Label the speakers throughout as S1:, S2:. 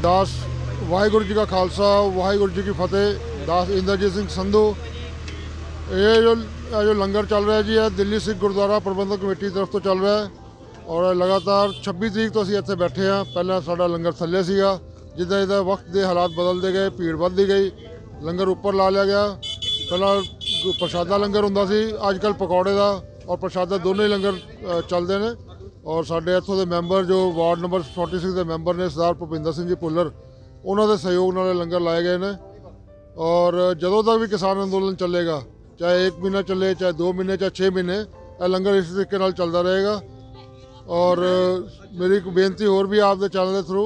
S1: दास वाहिगुरु जी का खालसा वाहिगुरु जी की फतेह। दास इंद्रजीत सिंह संधू। ये जो लंगर चल रहा है जी, दिल्ली सिख गुरुद्वारा प्रबंधक कमेटी की तरफ तो चल रहा है और लगातार 26 तरीक तो ਅਸੀਂ ਇੱਥੇ ਬੈਠੇ ਹਾਂ। ਪਹਿਲਾਂ ਸਾਡਾ ਲੰਗਰ ਥੱਲੇ ਸੀਗਾ, ਜਿੱਦਾਂ ਜਿੱਦਾਂ ਵਕਤ ਦੇ ਹਾਲਾਤ ਬਦਲਦੇ ਗਏ ਭੀੜ ਵੱਧਦੀ ਗਈ, ਲੰਗਰ ਉੱਪਰ ਲਾ ਲਿਆ ਗਿਆ। ਪਹਿਲਾਂ ਪ੍ਰਸ਼ਾਦਾ ਲੰਗਰ ਹੁੰਦਾ ਸੀ, ਅੱਜ ਕੱਲ੍ਹ ਪਕੌੜੇ ਦਾ ਔਰ ਪ੍ਰਸ਼ਾਦਾ ਦੋਨੇ ਹੀ ਲੰਗਰ ਚੱਲਦੇ ਨੇ। ਔਰ ਸਾਡੇ ਇੱਥੋਂ ਦੇ ਮੈਂਬਰ ਜੋ ਵਾਰਡ ਨੰਬਰ 46 ਦੇ ਮੈਂਬਰ ਨੇ ਸਰਦਾਰ ਭੁਪਿੰਦਰ ਸਿੰਘ ਜੀ ਭੁੱਲਰ, ਉਹਨਾਂ ਦੇ ਸਹਿਯੋਗ ਨਾਲ ਲੰਗਰ ਲਾਏ ਗਏ ਨੇ। ਔਰ ਜਦੋਂ ਤੱਕ ਵੀ ਕਿਸਾਨ ਅੰਦੋਲਨ ਚੱਲੇਗਾ, ਚਾਹੇ 1 ਮਹੀਨਾ ਚੱਲੇ, ਚਾਹੇ 2 ਮਹੀਨੇ, ਚਾਹੇ 6 ਮਹੀਨੇ, ਇਹ ਲੰਗਰ ਇਸ ਤਰੀਕੇ ਨਾਲ ਚੱਲਦਾ ਰਹੇਗਾ। और मेरी एक बेनती और भी आपके चैनल के थ्रू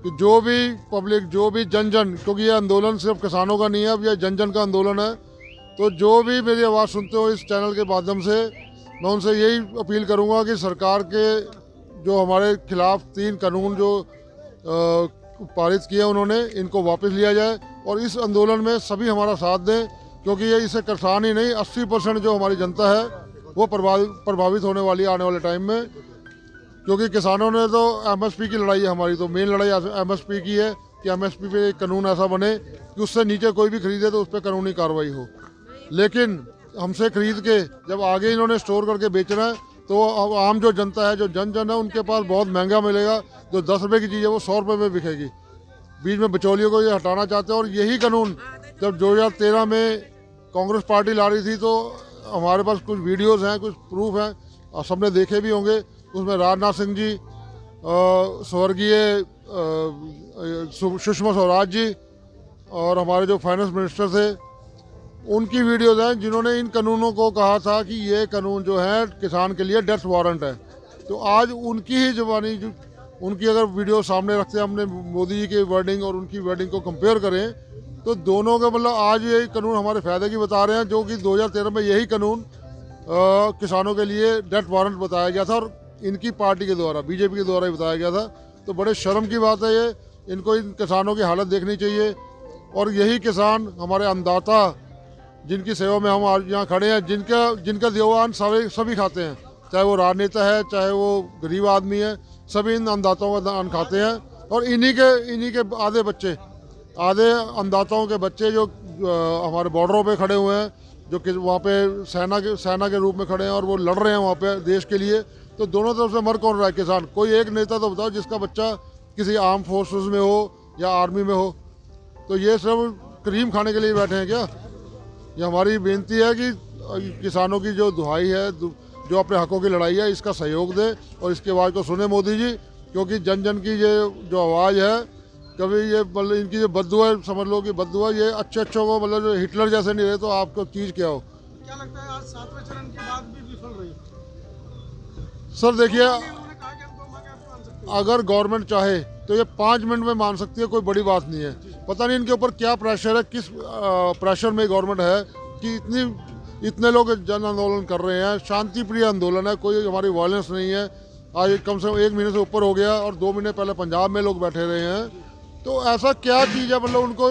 S1: कि जो भी पब्लिक, जो भी जन क्योंकि ये आंदोलन सिर्फ किसानों का नहीं है, अब ये जन का आंदोलन है, तो जो भी मेरी आवाज़ सुनते हो इस चैनल के माध्यम से, मैं उनसे यही अपील करूँगा कि सरकार के जो हमारे खिलाफ 3 कानून जो पारित किए उन्होंने, इनको वापस लिया जाए और इस आंदोलन में सभी हमारा साथ दें, क्योंकि ये इससे किसान ही नहीं 80% जो हमारी जनता है वो प्रभावित होने वाली है आने वाले टाइम में। क्योंकि किसानों ने तो MSP की लड़ाई है हमारी, तो मेन लड़ाई MSP की है कि MSP पे एक कानून ऐसा बने कि उससे नीचे कोई भी खरीदे तो उस पर कानूनी कार्रवाई हो। लेकिन हमसे खरीद के जब आगे इन्होंने स्टोर करके बेचना है, तो अब आम जो जनता है, जो जन है, उनके पास बहुत महंगा मिलेगा। जो 10 रुपये की चीज़ है वो 100 रुपये में बिकेगी। बीच में बिचौलियों को ये हटाना चाहते हैं। और यही कानून जब 2013 में कांग्रेस पार्टी ला रही थी, तो हमारे पास कुछ वीडियोज़ हैं, कुछ प्रूफ हैं, और सबने देखे भी होंगे। उसमें राजनाथ सिंह जी, स्वर्गीय सुषमा स्वराज जी और हमारे जो फाइनेंस मिनिस्टर थे, उनकी वीडियोज़ हैं जिन्होंने इन कानूनों को कहा था कि ये कानून जो है किसान के लिए डेथ वारंट है। तो आज उनकी ही ज़बानी, उनकी अगर वीडियो सामने रखते हैं, हमने मोदी जी की वर्डिंग और उनकी वर्डिंग को कंपेयर करें, तो दोनों का मतलब आज ये कानून हमारे फ़ायदे की बता रहे हैं, जो कि 2013 में यही कानून किसानों के लिए डेथ वारंट बताया गया था और इनकी पार्टी के द्वारा, बीजेपी के द्वारा ही बताया गया था। तो बड़े शर्म की बात है ये, इनको इन किसानों की हालत देखनी चाहिए। और यही किसान हमारे अन्नदाता, जिनकी सेवा में हम आज यहाँ खड़े हैं, जिनका देवान सभी खाते हैं, चाहे वो राजनेता है, चाहे वो गरीब आदमी है, सभी इन अन्नदाताओं का दान खाते हैं। और इन्हीं के आधे अन्नदाताओं के बच्चे जो हमारे बॉर्डरों पे खड़े हुए हैं, जो कि वहाँ पे सेना के रूप में खड़े हैं और वो लड़ रहे हैं वहाँ पे देश के लिए। तो दोनों तरफ से मर कौन रहा है? किसान। कोई एक नेता तो बताओ जिसका बच्चा किसी आर्म फोर्सेस में हो या आर्मी में हो। तो ये सब क्रीम खाने के लिए बैठे हैं क्या? ये हमारी बेनती है कि किसानों की जो दुहाई है, जो अपने हकों की लड़ाई है, इसका सहयोग दे और इसकी आवाज़ को सुने मोदी जी। क्योंकि जन की ये जो आवाज़ है, कभी ये मतलब इनकी जो बद्दुआ समझ लो कि बद्दुआ, ये अच्छों को मतलब जो हिटलर जैसे नहीं रहे तो आपको चीज़ क्या हो।
S2: क्या लगता है आज 7वें चरण के बाद भी विफल रही?
S1: सर देखिए, अगर गवर्नमेंट चाहे तो ये 5 मिनट में मान सकती है, कोई बड़ी बात नहीं है। पता नहीं इनके ऊपर क्या प्रेशर है, किस प्रेशर में गवर्नमेंट है कि इतने लोग जन आंदोलन कर रहे हैं। शांति प्रिय आंदोलन है, कोई हमारी वायलेंस नहीं है। आज कम से कम 1 महीने से ऊपर हो गया और 2 महीने पहले पंजाब में लोग बैठे रहे हैं। तो ऐसा क्या चीज़ है, मतलब उनको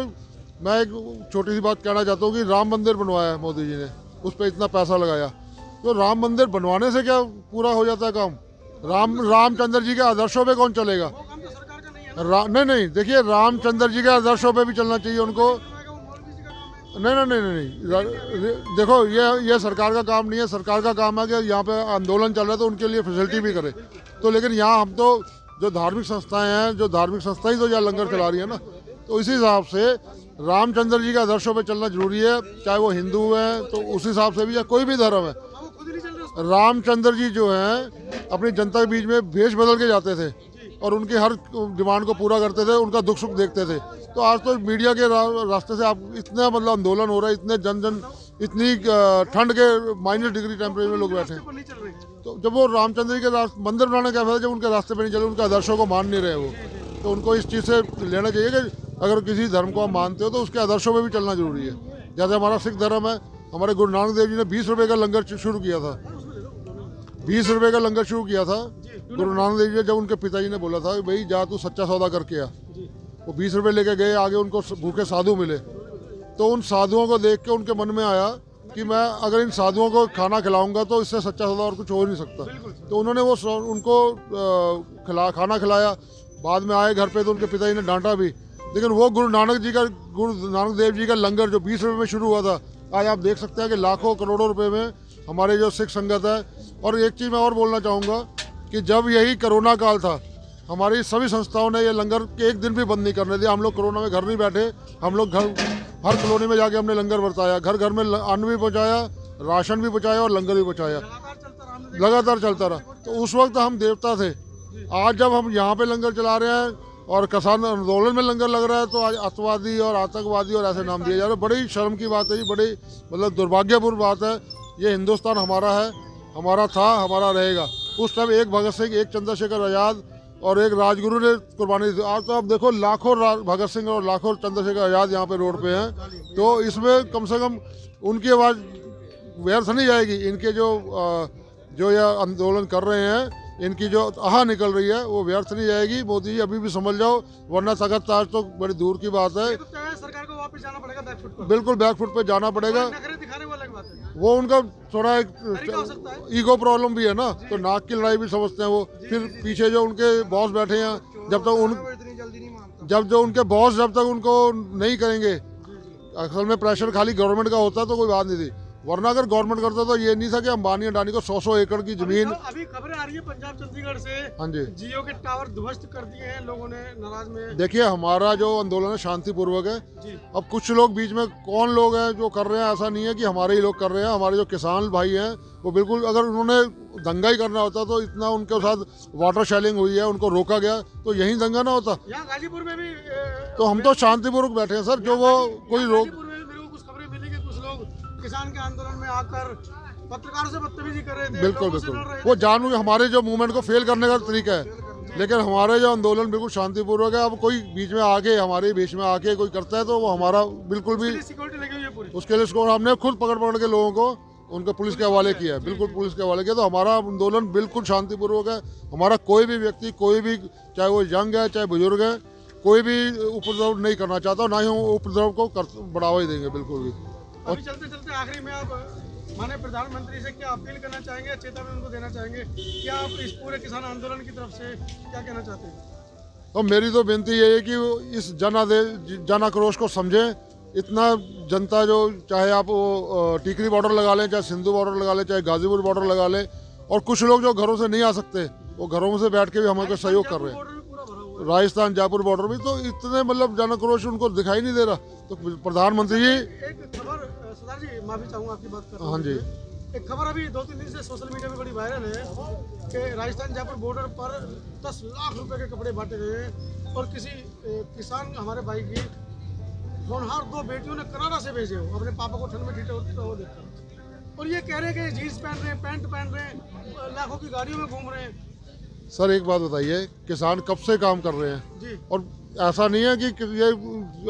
S1: मैं एक छोटी सी बात कहना चाहता हूँ कि राम मंदिर बनवाया है मोदी जी ने, उस पर इतना पैसा लगाया, तो राम मंदिर बनवाने से क्या पूरा हो जाता है काम? रामचंद्र जी के आदर्शों पे कौन चलेगा?
S2: वो काम तो सरकार का नहीं है।
S1: नहीं, देखिए रामचंद्र जी के आदर्शों पे भी चलना चाहिए उनको। नहीं, देखो ये सरकार का काम नहीं है। सरकार का काम है कि यहाँ पे आंदोलन चल रहा है तो उनके लिए फैसिलिटी भी करे। तो लेकिन यहाँ हम तो जो धार्मिक संस्थाएं हैं, जो धार्मिक संस्थाएं तो यहाँ लंगर चला रही है ना, तो इसी हिसाब से रामचंद्र जी के आदर्शों पे चलना जरूरी है। चाहे वो हिंदू हैं तो उस हिसाब से भी, या कोई भी धर्म है। रामचंद्र जी जो हैं अपनी जनता के बीच में भेष बदल के जाते थे और उनकी हर डिमांड को पूरा करते थे, उनका दुख सुख देखते थे। तो आज तो मीडिया के रास्ते से आप इतना मतलब आंदोलन हो रहा है, इतने जन इतनी ठंड के -डिग्री टेम्परेचर में लोग बैठे हैं। तो जब वो रामचंद्र जी के मंदिर बनाने का फायदा, जब उनके रास्ते पे नहीं चले, उनके आदर्शों को मान नहीं रहे वो, तो उनको इस चीज़ से लेना चाहिए कि अगर किसी धर्म को आप मानते हो तो उसके आदर्शों में भी चलना जरूरी है। जैसे हमारा सिख धर्म है, हमारे गुरु नानक देव जी ने 20 रुपये का लंगर शुरू किया था। 20 रुपये का लंगर शुरू किया था गुरु नानक देव जी ने, जब उनके पिताजी ने बोला था कि भाई जा तू सच्चा सौदा करके आ। वो 20 रुपये लेके गए, आगे उनको भूखे साधु मिले। तो उन साधुओं को देख के उनके मन में आया कि मैं अगर इन साधुओं को खाना खिलाऊंगा तो इससे सच्चा सौदा और कुछ हो नहीं सकता। तो उन्होंने वो उनको खाना खिलाया। बाद में आए घर पे तो उनके पिताजी ने डांटा भी, लेकिन वो गुरु नानक देव जी का लंगर जो 20 रुपये में शुरू हुआ था, आज आप देख सकते हैं कि लाखों करोड़ों रुपए में हमारे जो सिख संगत है। और एक चीज़ मैं और बोलना चाहूँगा कि जब यही कोरोना काल था, हमारी सभी संस्थाओं ने ये लंगर के एक दिन भी बंद नहीं करने दिया। हम लोग कोरोना में घर नहीं बैठे, हम लोग घर हर कॉलोनी में जाके हमने लंगर बरताया, घर घर में अन्न भी पहुँचाया, राशन भी पहुँचाया और लंगर भी पहुँचाया, लगातार चलता रहा। तो उस वक्त हम देवता थे। आज जब हम यहाँ पे लंगर चला रहे हैं और किसान आंदोलन में लंगर लग रहा है, तो आज अतवादी और आतंकवादी और ऐसे नाम दिए जा रहे हैं। बड़ी शर्म की बात है ये, बड़ी मतलब दुर्भाग्यपूर्ण बात है। ये हिंदुस्तान हमारा है, हमारा था, हमारा रहेगा। उस टाइम एक भगत सिंह, एक चंद्रशेखर आज़ाद और एक राजगुरु ने कुर्बानी दी। आज तो आप देखो लाखों भगत सिंह और लाखों चंद्रशेखर आज़ाद यहाँ पे रोड पे हैं। तो इसमें कम से कम उनकी आवाज़ व्यर्थ नहीं जाएगी। इनके जो यह आंदोलन कर रहे हैं, इनकी जो आह निकल रही है वो व्यर्थ नहीं जाएगी। मोदी जी अभी भी समझ जाओ, वरना तख्त ताज तो बड़ी दूर की बात है।
S2: तो सरकार को वापस जाना पड़ेगा बैकफुट पर।
S1: बिल्कुल बैकफुट पे जाना पड़ेगा।
S2: नखरे दिखाने वो अलग बात है,
S1: वो उनका थोड़ा एक
S2: तरीका हो सकता है।
S1: ईगो प्रॉब्लम भी है ना, तो नाक की लड़ाई भी समझते हैं वो। फिर पीछे जो उनके बॉस बैठे हैं, जब तक
S2: इतनी जल्दी नहीं मानता।
S1: जो उनके बॉस जब तक उनको नहीं करेंगे, असल में प्रेशर खाली गवर्नमेंट का होता तो कोई बात नहीं थी, वरना अगर गवर्नमेंट करता तो ये नहीं था कि अंबानी अडानी को 100 एकड़ की जमीन।
S2: अभी खबरें आ रही है पंजाब चंडीगढ़ से,
S1: हाँ जी,
S2: जियो के टावर ध्वस्त कर दिए हैं लोगों ने नाराज में।
S1: देखिए हमारा जो आंदोलन है शांतिपूर्वक है।
S2: जी।
S1: अब कुछ लोग बीच में कौन लोग हैं जो कर रहे हैं, ऐसा नहीं है कि हमारे ही लोग कर रहे हैं। हमारे जो किसान भाई हैं वो बिल्कुल, अगर उन्होंने दंगा ही करना होता तो इतना उनके साथ वाटर शेलिंग हुई है, उनको रोका गया तो यहीं दंगा ना होता।
S2: यहाँ गाजीपुर में भी
S1: तो हम तो शांतिपूर्वक बैठे हैं सर। जो वो कोई रोक,
S2: मेरे को कुछ खबरें मिली कि कुछ लोग किसान के आंदोलन में आकर पत्रकारों से बदतमीजी कर रहे थे।
S1: बिल्कुल
S2: लोगों से
S1: बिल्कुल,
S2: लड़ रहे थे।
S1: वो जानबूझ हमारे जो मूवमेंट को फेल करने का तरीका है। लेकिन हमारे जो आंदोलन बिल्कुल शांतिपूर्वक है। अब कोई बीच में आके, हमारे बीच में आके कोई करता है तो वो हमारा बिल्कुल भी,
S2: सिक्योरिटी लगी हुई है पूरी।
S1: उसके लिए स्कोर हमने खुद पकड़ के लोगों को उनको पुलिस के हवाले किया है, बिल्कुल पुलिस के हवाले किया। तो हमारा आंदोलन बिल्कुल शांतिपूर्वक है। हमारा कोई भी व्यक्ति, कोई भी, चाहे वो यंग है चाहे बुजुर्ग है, कोई भी उपद्रव नहीं करना चाहता, ना ही हम उपद्रव को बढ़ावा ही देंगे बिल्कुल भी।
S2: अभी चलते चलते आखिरी में आप माननीय प्रधानमंत्री से क्या अपील करना चाहेंगे, चेतावनी उनको देना चाहेंगे? क्या आप इस पूरे किसान आंदोलन की तरफ से क्या कहना चाहते हैं?
S1: तो मेरी तो विनती ये है कि इस जन आक्रोश को समझें। इतना जनता जो, चाहे आप वो टीकरी बॉर्डर लगा लें, चाहे सिंधु बॉर्डर लगा लें, चाहे गाजीपुर बॉर्डर लगा लें, और कुछ लोग जो घरों से नहीं आ सकते वो घरों से बैठ के भी हमारे सहयोग कर रहे हैं। राजस्थान जयपुर बॉर्डर भी तो इतने मतलब जन आक्रोश उनको दिखाई नहीं दे रहा। तो प्रधानमंत्री जी,
S2: एक खबर सरदार जी, माफी चाहूंगा आपकी बात कर।
S1: हाँ जी,
S2: एक खबर अभी 2-3 दिन से सोशल मीडिया में बड़ी वायरल है कि राजस्थान जयपुर बॉर्डर पर 10 लाख रुपए के कपड़े बांटे गए हैं और किसी किसान हमारे भाई की होनहार 2 बेटियों ने कनाडा से भेजे हो अपने पापा को ठंड में ठिठे होते हुए देखकर, और ये कह रहे हैं कि जीन्स पहन रहे हैं, पैंट पहन रहे हैं, लाखों की गाड़ियों में घूम रहे हैं।
S1: सर एक बात बताइए, किसान कब से काम कर रहे हैं
S2: जी।
S1: और ऐसा नहीं है कि ये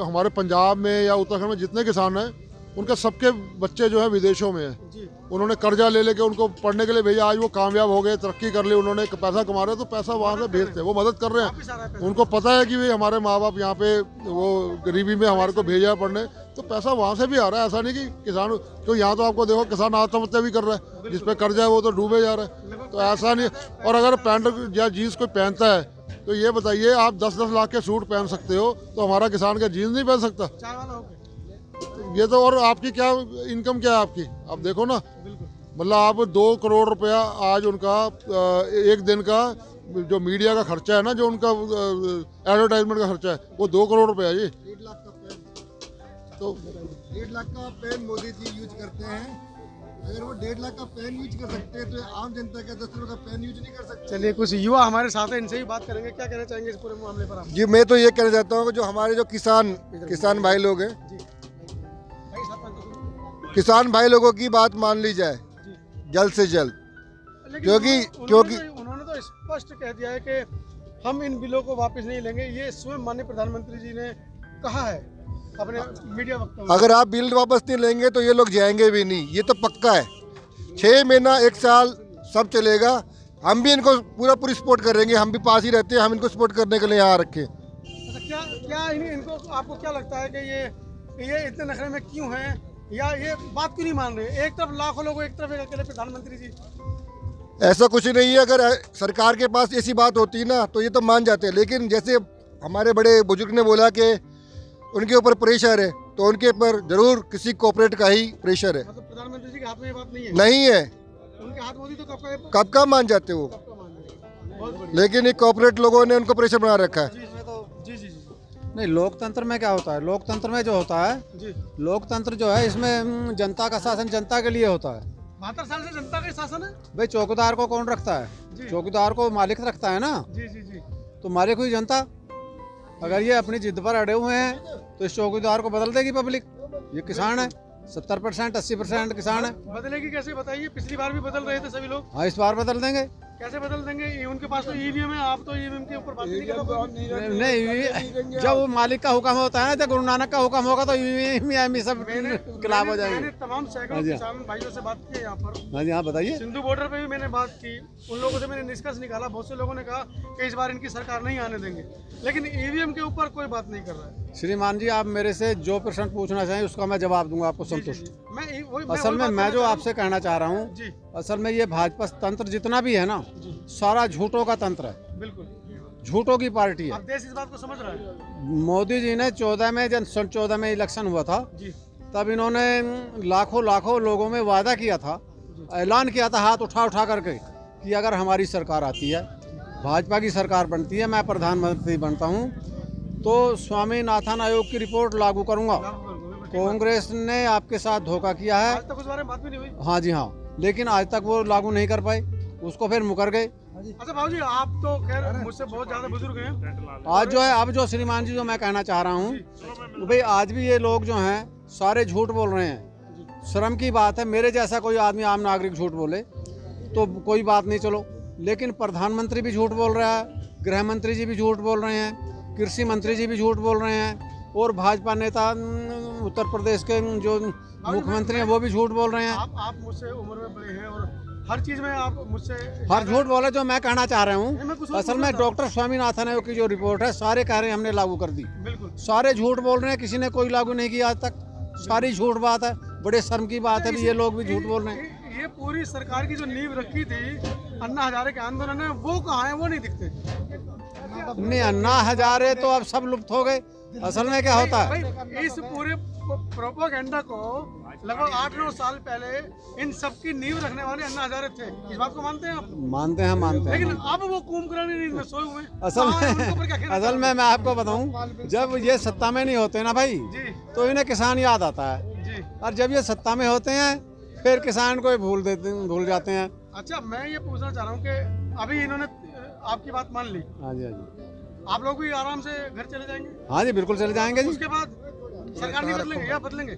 S1: हमारे पंजाब में या उत्तराखंड में जितने किसान हैं उनके सबके बच्चे जो है विदेशों में हैं।
S2: जी।
S1: उन्होंने कर्जा ले लेके उनको पढ़ने के लिए भेजा, आज वो कामयाब हो गए, तरक्की कर ली, उन्होंने पैसा कमा रहे हैं, तो पैसा वहाँ से भेजते हैं, वो मदद कर रहे हैं। उनको पता है कि भाई हमारे माँ बाप यहाँ पे वो गरीबी में हमारे को भेजा पढ़ने, तो पैसा वहाँ से भी आ रहा है। ऐसा नहीं कि किसान, तो यहाँ तो आपको देखो किसान आत्महत्या भी कर रहा है, जिस पे कर्जा है वो तो डूबे जा रहा है। तो ऐसा नहीं। और अगर पैंट या जीन्स कोई पहनता है तो ये बताइए, आप 10-10 लाख के सूट पहन सकते हो, तो हमारा किसान का जीन्स नहीं पहन सकता? ये तो, और आपकी क्या इनकम क्या है आपकी, आप देखो ना। मतलब आप 2 करोड़ रुपया आज उनका एक दिन का जो मीडिया का खर्चा है ना, जो उनका एडवर्टाइजमेंट का खर्चा है, वो 2 करोड़ रुपया है जी।
S3: 1.5 लाख का पेन,
S1: तो
S3: 1.5 लाख का पेन मोदी जी यूज करते हैं। अगर वो 1.5 लाख का पेन यूज कर सकते हैं तो आम जनता का 10 रुपये का पेन यूज नहीं कर सकते।
S2: चलिए, कुछ युवा हमारे साथ हैं, इनसे ही बात करेंगे। क्या कहना चाहेंगे इस पूरे मामले पर आप?
S3: जी, मैं तो ये कहना चाहता हूँ कि जो हमारे जो किसान भाई लोग हैं, किसान भाई लोगों की बात मान ली जाए जल्द से जल्द, क्योंकि
S2: उन्होंने तो स्पष्ट कह दिया है कि हम इन बिलों को वापस नहीं लेंगे। ये स्वयं माननीय प्रधानमंत्री जी ने कहा है अपने मीडिया वक्तव्य।
S3: अगर आप बिल वापस नहीं लेंगे तो ये लोग जाएंगे भी नहीं, ये तो पक्का है। 6 महीना 1 साल सब चलेगा, हम भी इनको पूरी सपोर्ट करेंगे। हम भी पास ही रहते हैं, हम इनको सपोर्ट करने के लिए यहाँ रखें।
S2: अच्छा, क्या इनको आपको क्या लगता है कि ये इतने नखरे में क्यों हैं, या ये बात क्यों नहीं मान रहे? एक तरफ लाखों लोग, एक तरफ एक अकेले प्रधानमंत्री जी।
S3: ऐसा कुछ नहीं है। अगर सरकार के पास ऐसी बात होती ना तो ये तो मान जाते हैं, लेकिन जैसे हमारे बड़े बुजुर्ग ने बोला कि उनके ऊपर प्रेशर है, तो उनके ऊपर जरूर किसी कॉर्पोरेट का ही प्रेशर है।
S2: मतलब प्रधानमंत्री जी के हाथ में ये बात नहीं है।
S3: नहीं है,
S2: उनके हाथ होती तो
S3: कब का मान जाते वो,
S2: बहुत बढ़िया।
S3: लेकिन ये कॉर्पोरेट लोगों ने उनको प्रेशर बना रखा है।
S2: जी जी जी
S4: नहीं, लोकतंत्र में क्या होता है, लोकतंत्र में जो होता है,
S2: जी।
S4: लोकतंत्र जो है इसमें जनता का शासन जनता के लिए होता है।
S2: 72 साल से जनता का ही शासन है।
S4: भाई चौकीदार को कौन रखता है?
S2: जी।
S4: चौकीदार को मालिक रखता है ना,
S2: जी जी जी।
S4: तो मालिक हुई जनता। अगर ये अपनी जिद पर अड़े हुए हैं तो इस चौकीदार को बदल देगी पब्लिक। ये किसान है, 70% 80% किसान है।
S2: बदलेगी कैसे बताइए? पिछली बार भी बदल रहे थे सभी लोग,
S4: हाँ, इस बार बदल देंगे।
S2: कैसे बदल देंगे? ये उनके पास तो ईवीएम है, आप तो ईवीएम के ऊपर बात नहीं कर पाओगे।
S4: नहीं, जब वो मालिक का हुक्म होता है ना, जब गुरु नानक का हुक्म होगा तो ये सब खिलाफ हो जाएंगे।
S2: मैंने तमाम सैकड़ों
S4: हाँ जी।
S2: किसान भाइयों से बात की है यहाँ पर।
S4: हाँ जी, हाँ बताइए।
S2: सिंधु बॉर्डर पे भी मैंने बात की, उन लोगों से मैंने निष्कर्ष निकाला। बहुत से लोगों ने कहा कि इस बार इनकी सरकार नहीं आने देंगे, लेकिन ईवीएम के ऊपर कोई बात नहीं कर रहा है।
S4: श्रीमान जी, आप मेरे से जो प्रश्न पूछना चाहें उसका मैं जवाब दूंगा आपको संतुष्ट। असल में मैं जो आपसे कहना चाह रहा हूँ,
S2: जी
S4: असल में ये भाजपा तंत्र जितना भी है ना,
S2: जी
S4: सारा झूठों का तंत्र है,
S2: बिल्कुल।
S4: झूठों की पार्टी है।
S2: अब देश इस बात को समझ रहा है।
S4: मोदी जी ने 14 में, जब सन 14 में इलेक्शन हुआ था,
S2: जी
S4: तब इन्होंने लाखों लोगों में वादा किया था, ऐलान किया था हाथ उठा उठा करके कि अगर हमारी सरकार आती है, भाजपा की सरकार बनती है, मैं प्रधानमंत्री बनता हूँ, तो स्वामीनाथन आयोग की रिपोर्ट लागू करूँगा। कांग्रेस ने आपके साथ धोखा किया है।
S2: आज तक उस बारे में बात भी नहीं हुई।
S4: हाँ जी हाँ, लेकिन आज तक वो लागू नहीं कर पाए, उसको फिर मुकर गए।
S2: अच्छा बाबू जी, आप तो खैर मुझसे बहुत ज्यादा बुजुर्ग हैं।
S4: आज जो है, अब जो श्रीमान जी जो मैं कहना चाह रहा हूँ, भाई आज भी ये लोग जो हैं सारे झूठ बोल रहे हैं। शर्म की बात है, मेरे जैसा कोई आदमी आम नागरिक झूठ बोले तो कोई बात नहीं, चलो, लेकिन प्रधानमंत्री भी झूठ बोल रहा है, गृह मंत्री जी भी झूठ बोल रहे हैं, कृषि मंत्री जी भी झूठ बोल रहे हैं, और भाजपा नेता उत्तर प्रदेश के जो मुख्यमंत्री हैं वो भी झूठ बोल रहे हैं।
S2: आप मुझसे उम्र में बड़े हैं और हर चीज में आप मुझसे
S4: हर झूठ बोले। जो मैं कहना चाह रहा
S2: नहीं, मैं
S4: हूँ,
S2: कुछ और
S4: असल में
S2: पूछना
S4: डॉक्टर स्वामीनाथन आयोग की जो रिपोर्ट है, सारे कह रहे हैं हमने लागू कर दी।
S2: बिल्कुल।
S4: सारे झूठ बोल रहे हैं, किसी ने कोई लागू नहीं किया आज तक, सारी झूठ बात है। बड़े शर्म की बात है भी ये लोग भी झूठ बोल रहे हैं।
S2: ये पूरी सरकार की जो नींव रखी थी अन्ना हजारे के आंदोलन में, वो कहाँ है? वो नहीं दिखते।
S4: नहीं, अन्ना हजारे तो अब सब लुप्त हो गए। असल में क्या होता है,
S2: भाई, इस पूरे प्रोपेगेंडा को लगभग 8-9 साल पहले इन सब की नींव रखने वाले अन्ना हजारे थे। इस बात को मानते हैं आप?
S4: मानते हैं, मानते हैं।
S2: लेकिन अब वो कुंभकर्ण नींद में सोए हुए हैं।
S4: असल में मैं आपको बताऊं, जब ये सत्ता में नहीं होते ना भाई,
S2: जी
S4: तो इन्हें किसान याद आता है,
S2: जी।
S4: और जब ये सत्ता में होते हैं फिर किसान को भूल जाते हैं।
S2: अच्छा, मैं ये पूछना चाह रहा हूँ कि अभी इन्होंने आपकी बात मान ली,
S4: हाँ जी, हाँ जी,
S2: आप लोग भी आराम से घर चले जाएंगे?
S4: हाँ जी, बिल्कुल चले जाएंगे जी।
S2: उसके बाद सरकार नहीं बदलेंगे या बदलेंगे?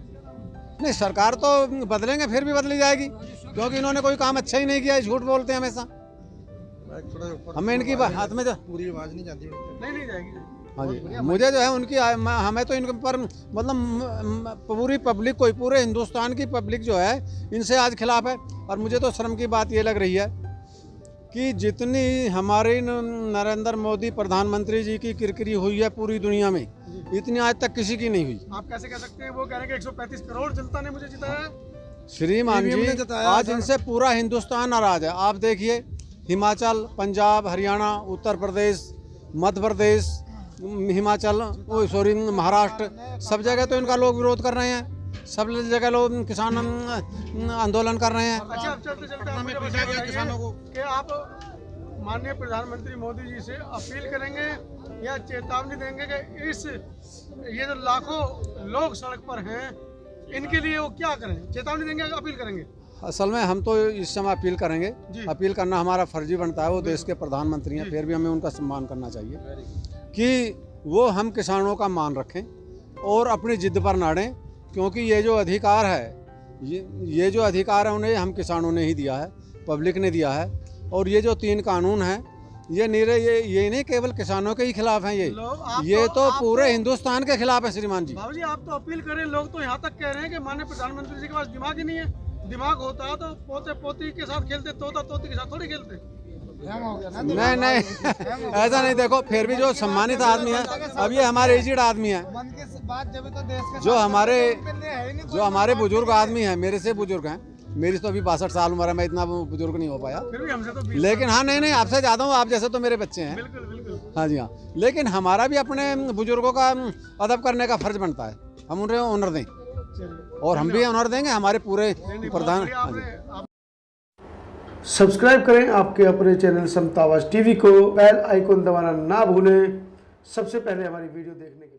S4: नहीं, सरकार तो बदलेंगे, फिर भी बदली जाएगी, क्योंकि इन्होंने कोई काम अच्छा ही नहीं किया है, झूठ बोलते हैं हमेशा। हमें इनकी हाथ में जो
S3: पूरी आवाज नहीं जाती।
S2: नहीं जाएगी।
S4: हाँ जी, मुझे जो है उनकी हमें तो इनके पर मतलब पूरी पब्लिक, कोई पूरे हिंदुस्तान की पब्लिक जो है इनसे आज खिलाफ है। और मुझे तो शर्म की बात ये लग रही है कि जितनी हमारे नरेंद्र मोदी प्रधानमंत्री जी की किरकिरी हुई है पूरी दुनिया में, इतनी आज तक किसी की नहीं हुई।
S2: आप कैसे कह सकते हैं? वो कह रहे हैं कि 135 करोड़ जनता ने मुझे जिताया।
S4: श्रीमान जी, आज इनसे पूरा हिंदुस्तान नाराज है। आप देखिए, हिमाचल, पंजाब, हरियाणा, उत्तर प्रदेश, मध्य प्रदेश, हिमाचल, महाराष्ट्र, सब जगह तो इनका लोग विरोध कर रहे हैं, सब जगह लोग किसान आंदोलन कर रहे हैं।
S2: अच्छा, अब चलते आप मुझे बताइए किसानों को कि आप माननीय प्रधानमंत्री मोदी जी से अपील करेंगे या चेतावनी देंगे कि ये जो लाखों लोग सड़क पर हैं, इनके लिए वो क्या करें? चेतावनी देंगे, अपील करेंगे?
S4: असल में हम तो इस समय अपील करेंगे, अपील करना हमारा फर्जी बनता है। वो देश के प्रधानमंत्री हैं, फिर भी हमें उनका सम्मान करना चाहिए कि वो हम किसानों का मान रखें और अपनी जिद पर ना अड़ें, क्योंकि ये जो अधिकार है, ये जो अधिकार है उन्हें हम किसानों ने ही दिया है, पब्लिक ने दिया है। और ये जो 3 कानून हैं, ये नहीं केवल किसानों के ही खिलाफ हैं, ये तो पूरे हिंदुस्तान के खिलाफ है। श्रीमान जी,
S2: बाबूजी, आप तो अपील करें, लोग तो यहाँ तक कह रहे हैं कि माननीय प्रधानमंत्री जी के पास दिमाग ही नहीं है। दिमाग होता तो पोते पोती के साथ खेलते, तोता तोती के साथ थोड़ी खेलते।
S4: नहीं ऐसा नहीं। देखो, फिर भी जो सम्मानित आदमी है, अब ये हमारे एजिड आदमी है, जो हमारे बुजुर्ग आदमी हैं, मेरे से बुजुर्ग हैं, मेरी तो अभी 62 साल उम्र है, मैं इतना बुजुर्ग नहीं हो पाया,
S2: फिर भी हमसे तो 20
S4: लेकिन हाँ नहीं आपसे ज़्यादा हूँ, आप जैसे तो मेरे बच्चे हैं।
S2: बिल्कुल बिल्कुल।
S4: हाँ जी हाँ, लेकिन हमारा भी अपने बुजुर्गों का अदब करने का फर्ज बनता है, हम उन्हें ऑनर दें
S2: चलिए,
S4: और हम भी ऑनर देंगे हमारे पूरे प्रधान। हाँ जी।
S2: सब्सक्राइब करें आपके अपने चैनल समता आवाज़ टीवी को, बेल आइकन दबाना ना भूलें सबसे पहले हमारी वीडियो देखने के लिए।